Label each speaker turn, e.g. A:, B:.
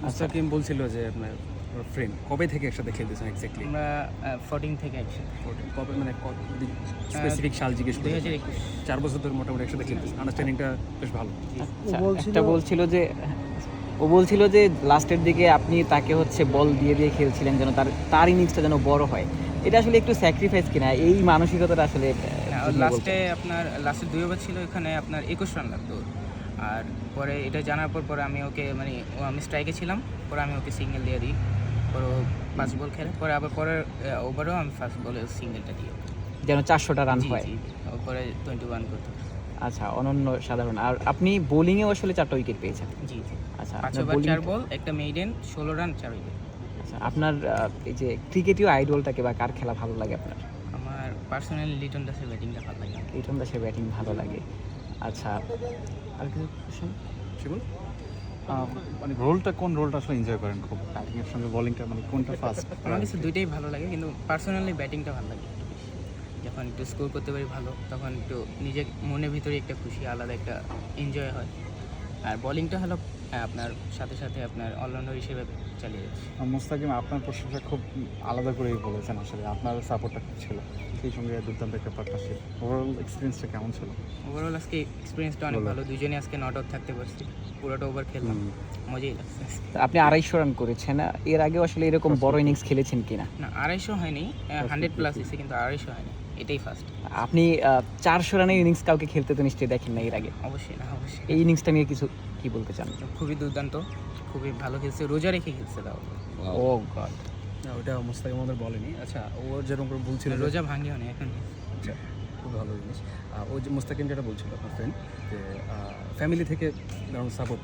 A: মুস্তাকিম বলছিল যে আপনার ফ্রেন্ড কবে থেকে একসাথে খেলতেছেন এক্স্যাক্টলি?
B: আমরা 14 থেকে একসাথে।
A: কবে মানে স্পেসিফিক সাল জিজ্ঞেস করে?
B: 2021।
A: 4 বছর ধরে মোটামুটি একসাথে খেলতেছেন, আন্ডারস্ট্যান্ডিংটা বেশ ভালো।
C: আচ্ছা, একটা বলছিল যে ও বলছিল যে লাস্টের দিকে আপনি তাকে হচ্ছে বল দিয়ে দিয়ে খেলছিলেন যেন তার ইনিংসটা যেন বড় হয়। এটা আসলে একটু স্যাক্রিফাইস কিনা, এই মানসিকতাটা আসলে
B: লাস্টের 2 ওভার ছিল, এখানে আপনার 21 রান লাগতো। আর পরে এটা জানার পরে আমি ওকে আমি স্ট্রাইকে ছিলাম, পরে আমি ওকে সিঙ্গেল দিয়ে দিই, পরে ও 5 বল খেলে, পরে আবার পরের ওভারেও আমি ফার্স্ট বলে সিঙ্গেলটা দিই
C: যেন 400টা রান হয়।
B: পরে 21 করতে।
C: আচ্ছা, অনন্য সাধারণ। আর আপনি বোলিংয়েও আসলে 4টা উইকেট পেয়েছেন।
B: জি।
C: আচ্ছা,
B: 5 ওভার 4 বল, একটা মেইডেন, 16 রান 4 উইকেট।
C: আচ্ছা, আপনার এই যে ক্রিকেটীয় আইডলটাকে বা কার খেলা ভালো লাগে আপনার?
B: আমার পার্সোনালি লিটন দাসের ব্যাটিংটা ভালো লাগে।
C: লিটন দাসের ব্যাটিং ভালো লাগে। আচ্ছা, আর কিছু কোশ্চেন?
A: শিবুল,
D: মানে কোন রোলটা আসলে এনজয় করেন খুব, ব্যাটিং এর সঙ্গে বোলিংটা, মানে কোনটা ফার্স্ট?
B: আমার কাছে দুইটাই ভালো লাগে, কিন্তু পার্সোনালি ব্যাটিংটা ভালো লাগে। যখন একটু স্কোর করতে পারি ভালো, তখন একটু নিজের মনের ভিতরে একটা খুশি, আলাদা একটা এনজয় হয়। আর বোলিংটা হলো আপনার সাথে সাথে আপনার অলরাউন্ডার হিসেবে চালিয়ে যাচ্ছে।
D: মুস্তাকিম আপনার প্রশংসা খুব আলাদা করেই বলেছেন, আসলে আপনার সাপোর্টটা খুব ছিল, সেই সঙ্গে দুর্দান্ত একটা পার্টনারশিপ। ওভারঅল এক্সপিরিয়েন্সটা কেমন ছিল?
B: ওভারঅল আজকে এক্সপিরিয়েন্সটা অনেক ভালো, দুজনে আজকে নট আউট থাকতে পারছি, পুরোটা ওভার খেললাম, মজাই লাগছে।
C: আপনি 250 রান করেছেন, এর আগে আসলে এরকম বড় ইনিংস খেলেছেন কিনা?
B: না, 250 হয়নি, 100+ এসে, কিন্তু 250 হয়নি, এটাই ফার্স্ট।
C: আপনি 400 রানের ইনিংস কাউকে খেলতে তো নিশ্চয়ই দেখেন না এর আগে।
B: অবশ্যই।
C: এই ইনিংসটা নিয়ে কিছু কি বলতে চান?
B: খুবই দুর্দান্ত, খুবই ভালো খেলছে, রোজা রেখে খেলছে তাও।
C: ও গড,
A: না ওটা মুস্তাকিম আমাদের বলেনি। আচ্ছা, ও যেরকম করে বলছিল
B: রোজা ভাঙিও না এখন।
A: আচ্ছা, খুব ভালো জিনিস। ও যে মুস্তাকিম যেটা বলছিল আপনার ফ্রেন্ড, যে ফ্যামিলি থেকে সাপোর্ট